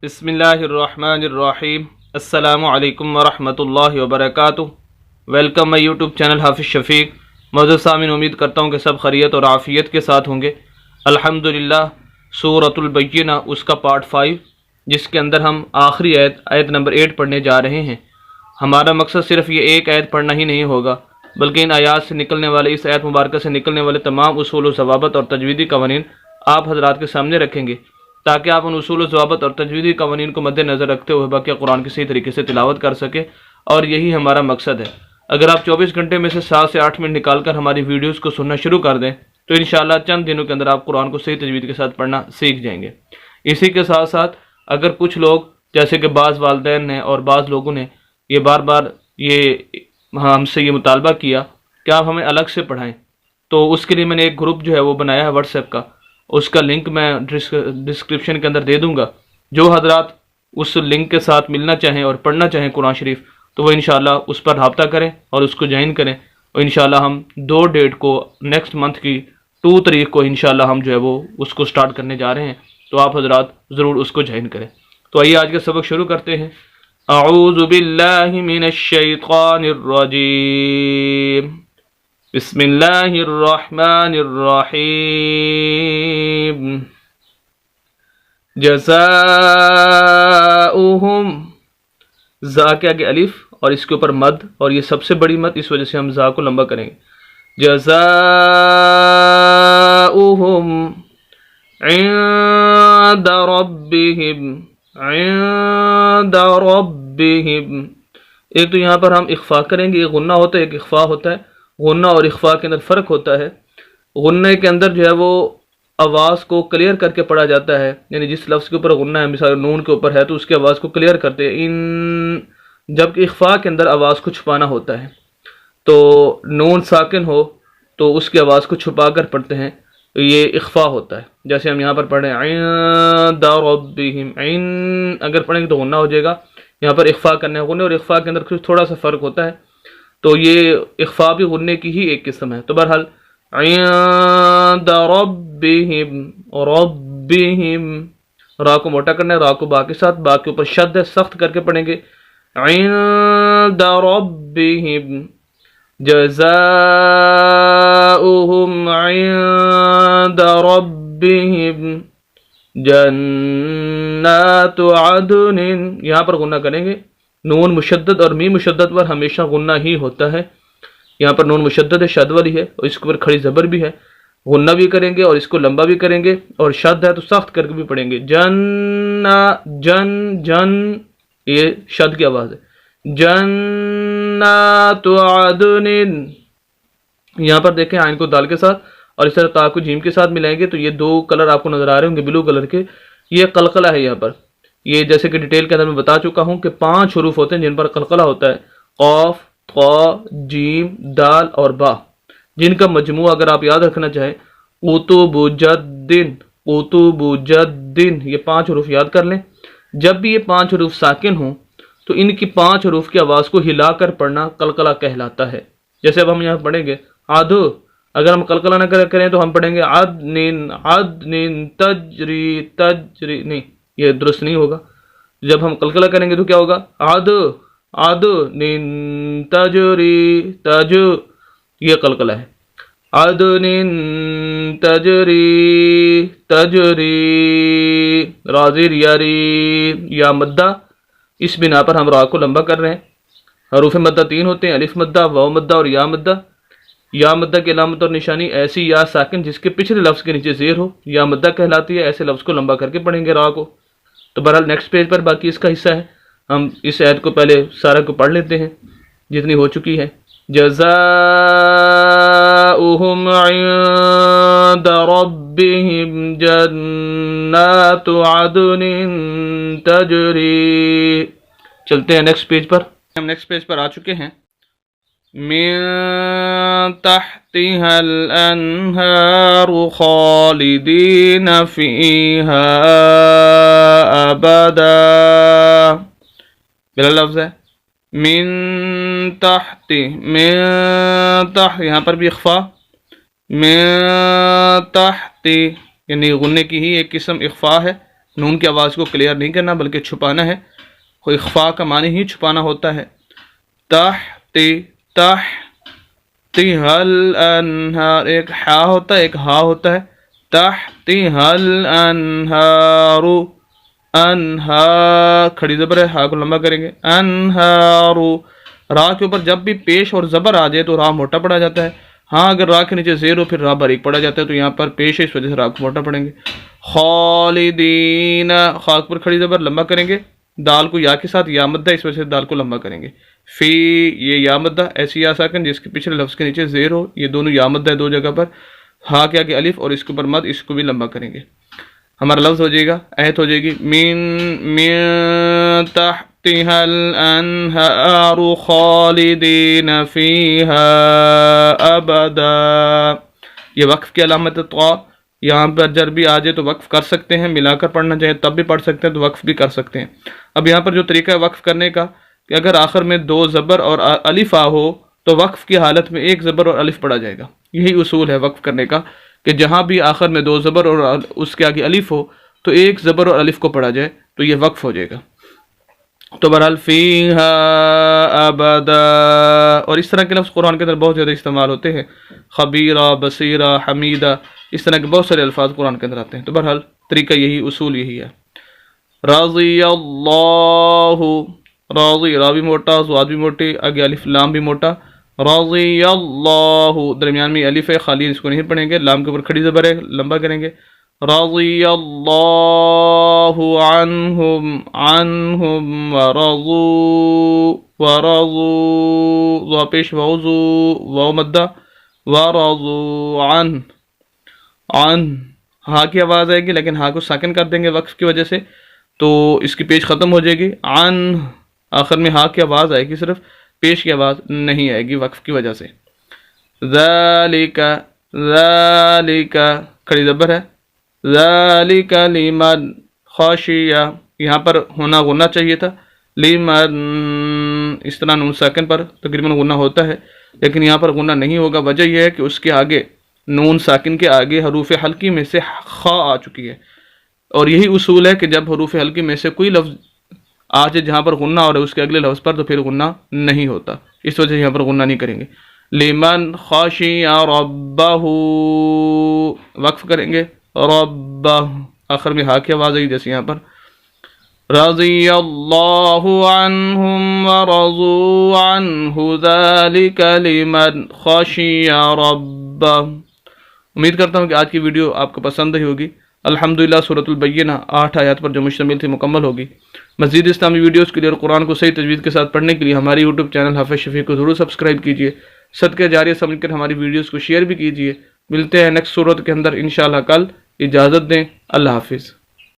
بسم اللہ الرحمن الرحیم۔ السلام علیکم ورحمۃ اللہ وبرکاتہ۔ ویلکم مائی یوٹیوب چینل حافظ شفیق۔ معزز سامعین، امید کرتا ہوں کہ سب خیریت اور عافیت کے ساتھ ہوں گے۔ الحمدللہ سورۃ البینہ اس کا پارٹ 5، جس کے اندر ہم آخری آیت نمبر 8 پڑھنے جا رہے ہیں۔ ہمارا مقصد صرف یہ ایک آیت پڑھنا ہی نہیں ہوگا، بلکہ ان آیات سے نکلنے والے، اس آیت مبارکہ سے نکلنے والے تمام اصول و ضوابط اور تجویدی قوانین آپ حضرات کے سامنے رکھیں گے، تاکہ آپ ان اصول و ضوابط اور تجویدی قوانین کو مد نظر رکھتے ہوئے باقی قرآن کی صحیح طریقے سے تلاوت کر سکیں، اور یہی ہمارا مقصد ہے۔ اگر آپ 24 گھنٹے میں سے 7 سے 8 منٹ نکال کر ہماری ویڈیوز کو سننا شروع کر دیں تو انشاءاللہ چند دنوں کے اندر آپ قرآن کو صحیح تجوید کے ساتھ پڑھنا سیکھ جائیں گے۔ اسی کے ساتھ ساتھ اگر کچھ لوگ، جیسے کہ بعض والدین نے اور بعض لوگوں نے یہ بار بار ہم سے یہ مطالبہ کیا کہ آپ ہمیں الگ سے پڑھائیں، تو اس کے لیے میں نے ایک گروپ جو ہے وہ بنایا ہے واٹس ایپ کا۔ اس کا لنک میں ڈسکرپشن کے اندر دے دوں گا۔ جو حضرات اس لنک کے ساتھ ملنا چاہیں اور پڑھنا چاہیں قرآن شریف، تو وہ انشاءاللہ اس پر رابطہ کریں اور اس کو جوائن کریں، اور انشاءاللہ ہم 2 ڈیٹ کو، نیکسٹ منتھ کی 2 تاریخ کو انشاءاللہ ہم جو ہے وہ اس کو سٹارٹ کرنے جا رہے ہیں، تو آپ حضرات ضرور اس کو جوائن کریں۔ تو آئیے آج کا سبق شروع کرتے ہیں۔ اعوذ باللہ من الشیطان الرجیم، بسم اللہ الرحمن الرحیم۔ جزاؤہم، زا کے آگے الف اور اس کے اوپر مد، اور یہ سب سے بڑی مد، اس وجہ سے ہم زا کو لمبا کریں گے۔ جزاؤہم عند ربہم، عند ربہم۔ ایک تو یہاں پر ہم اخفا کریں گے، ایک غنہ ہوتا ہے ایک اخفا ہوتا ہے۔ غنہ اور اخفا کے اندر فرق ہوتا ہے۔ غنہ کے اندر جو ہے وہ آواز کو کلیئر کر کے پڑھا جاتا ہے، یعنی جس لفظ کے اوپر غنہ ہے، مثال نون کے اوپر ہے تو اس کی آواز کو کلیئر کرتے ہیں، ان، جبکہ اخفا کے اندر آواز کو چھپانا ہوتا ہے۔ تو نون ساکن ہو تو اس کی آواز کو چھپا کر پڑھتے ہیں، یہ اخفا ہوتا ہے۔ جیسے ہم یہاں پر پڑھ رہے ہیں عند ربہم، عین اگر پڑھیں گے تو غنہ ہو جائے گا، یہاں پر اخفا کرنا ہے۔ غنہ اور اخفا کے اندر کچھ تھوڑا سا فرق ہوتا ہے، تو یہ اخفا بھی غنہ کی ہی ایک قسم ہے۔ تو بہرحال عند ربہم، ربہم، را کو موٹا کرنا ہے، را کو با کے ساتھ، با کے اوپر شد ہے، سخت کر کے پڑھیں گے۔ عند ربہم جزاؤہم عند ربہم جنات عدن، یہاں پر غنہ کریں گے۔ نون مشدد اور میم مشدد پر ہمیشہ غنہ ہی ہوتا ہے۔ یہاں پر نون مشدد ہے، شد والی ہے، اور اس کے اوپر کھڑی زبر بھی ہے۔ غنہ بھی کریں گے اور اس کو لمبا بھی کریں گے، اور شد ہے تو سخت کر کے بھی پڑھیں گے۔ جن، جن، یہ شد کی آواز ہے۔ جنات عدن، یہاں پر دیکھیں عین کو دال کے ساتھ اور اس طرح تا کو جیم کے ساتھ ملائیں گے تو یہ 2 کلر آپ کو نظر آ رہے ہوں گے بلو کلر کے، یہ قلقلہ ہے۔ یہاں پر یہ جیسے کہ ڈیٹیل کے اندر میں بتا چکا ہوں کہ 5 حروف ہوتے ہیں جن پر قلقلہ ہوتا ہے، قاف، طا، جیم، دال اور با، جن کا مجموعہ اگر آپ یاد رکھنا چاہیں قطب جدن، قطب جدن، یہ 5 حروف یاد کر لیں۔ جب بھی یہ 5 حروف ساکن ہوں تو ان کی 5 حروف کی آواز کو ہلا کر پڑھنا قلقلہ کہلاتا ہے۔ جیسے اب ہم یہاں پڑھیں گے آدھو، اگر ہم قلقلہ نہ کریں تو ہم پڑھیں گے عدن، عدن، تجری، تجری، نہیں، یہ درست نہیں ہوگا۔ جب ہم قلقلہ کریں گے تو کیا ہوگا؟ عدن تجری، تج، یہ قلقلہ ہے۔ عدن تجری، تجری، رازیر یاری، یا مدہ، اس بنا پر ہم را کو لمبا کر رہے ہیں۔ حروف مدہ 3 ہوتے ہیں، الف مدہ، واو مدہ اور یا مدہ۔ یا مدہ کی علامت اور نشانی ایسی یا ساکن جس کے پچھلے لفظ کے نیچے زیر ہو، یا مدہ کہلاتی ہے۔ ایسے لفظ کو لمبا کر کے پڑھیں گے را کو۔ تو بہرحال نیکسٹ پیج پر باقی اس کا حصہ ہے، ہم اس آیت کو پہلے سارا کو پڑھ لیتے ہیں جتنی ہو چکی ہے۔ جزاؤہم عند ربہم جنات عدن تجری۔ چلتے ہیں نیکسٹ پیج پر۔ ہم نیکسٹ پیج پر آ چکے ہیں۔ من تحتها الانہار خالدین فیہا ابدا، بلا لفظ ہے۔ من تحت، من تحت، یہاں پر بھی اخفا، من تحت، یعنی غنے کی ہی ایک قسم اخفا ہے، نون کی آواز کو کلیئر نہیں کرنا بلکہ چھپانا ہے. کوئی اخفاء کا معنی ہی چھپانا ہوتا ہے. تحتها الانہار، ایک ہا ہوتا ہے ایک ہا ہوتا ہے. تحتها الانہار، انہا کھڑی زبر ہے، ہا کو لمبا کریں گے. انہار، را کے اوپر جب بھی پیش اور زبر آ جائے تو را موٹا پڑا جاتا ہے. ہاں اگر را کے نیچے زیر ہو پھر را باریک پڑا جاتا ہے، تو یہاں پر پیش ہے اس وجہ سے را کو موٹا پڑیں گے. خالدین، خاک پر کھڑی زبر لمبا کریں گے. دال کو یا کے ساتھ یا مدہ، اس وجہ سے دال کو لمبا کریں گے. فی، یہ یا مدہ، ایسی یا ساکن جس کے پچھلے لفظ کے نیچے زیر ہو، یہ دونوں یا مدہ ہے دو جگہ پر. ہا کے آگے الف اور اس کے اوپر مد، اس کو بھی لمبا کریں گے. ہمارا لفظ ہو جائے گا، آیت ہو جائے گی من تحتها الانہار خالدین فیہا ابدا. یہ وقف کی علامت ہے. تو یہاں پر جر بھی آ جائے تو وقف کر سکتے ہیں، ملا کر پڑھنا چاہیے تب بھی پڑھ سکتے ہیں تو وقف بھی کر سکتے ہیں. اب یہاں پر جو طریقہ ہے وقف کرنے کا کہ اگر آخر میں دو زبر اور الف آ ہو تو وقف کی حالت میں ایک زبر اور الف پڑھا جائے گا. یہی اصول ہے وقف کرنے کا کہ جہاں بھی آخر میں دو زبر اور اس کے آگے الف ہو تو ایک زبر اور الف کو پڑھا جائے تو یہ وقف ہو جائے گا. تو بہرحال فیہا ابدا، اور اس طرح کے لفظ قرآن کے اندر بہت زیادہ استعمال ہوتے ہیں. خبیرہ، بصیرہ، حمیدہ، اس طرح کے بہت سارے الفاظ قرآن کے اندر آتے ہیں. تو بہرحال طریقہ یہی، اصول یہی ہے. رضی اللہ، راضی، را بھی موٹا، زواد بھی موٹی، آگے الف لام بھی موٹا. رضی اللہ، درمیان میں الف ہے خالی، اس کو نہیں پڑھیں گے. لام کے اوپر کھڑی زبر ہے، لمبا کریں گے. رضی اللہ عنہم ورضوا پیش وضو واو مدہ، ورضوا عن، ہا کی آواز آئے گی لیکن ہا کو ساکن کر دیں گے وقف کی وجہ سے تو اس کی پیش ختم ہو جائے گی. عن، آخر میں ہا کی آواز آئے گی، صرف پیش کی آواز نہیں آئے گی وقف کی وجہ سے. ذالک، ذالک کھڑی زبر ہے. ذالک لمن خاشیہ، یہاں پر ہونا غنہ چاہیے تھا. لمن، اس طرح نون ساکن پر تقریباً غنہ ہوتا ہے لیکن یہاں پر غنہ نہیں ہوگا. وجہ یہ ہے کہ اس کے آگے نون ساکن کے آگے حروف حلقی میں سے خا آ چکی ہے، اور یہی اصول ہے کہ جب حروف حلقی میں سے کوئی لفظ آ جائے جہاں پر غنہ اور اس کے اگلے لفظ پر تو پھر غنہ نہیں ہوتا، اس وجہ سے یہاں پر غنہ نہیں کریں گے. لمن خاشی ربہ، وقف کریں گے. ربہ، آخر میں ہا کی آواز آئی جیسے یہاں پر. رضی اللہ عنہم ورضوا عنہ ذالک لمن خشی ربہ. امید کرتا ہوں کہ آج کی ویڈیو آپ کو پسند ہی ہوگی. الحمدللہ سورۃ البینہ 8 آیات پر جو مشتمل تھی مکمل ہوگی. مزید اسلامی ویڈیوز کے لیے اور قرآن کو صحیح تجوید کے ساتھ پڑھنے کے لیے ہماری یوٹیوب چینل حافظ شفیق کو ضرور سبسکرائب کیجیے. صدقہ جاریہ سمجھ کر ہماری ویڈیوز کو شیئر بھی کیجیے. ملتے ہیں نیکسٹ صورت کے اندر انشاءاللہ کل. اجازت دیں، اللہ حافظ.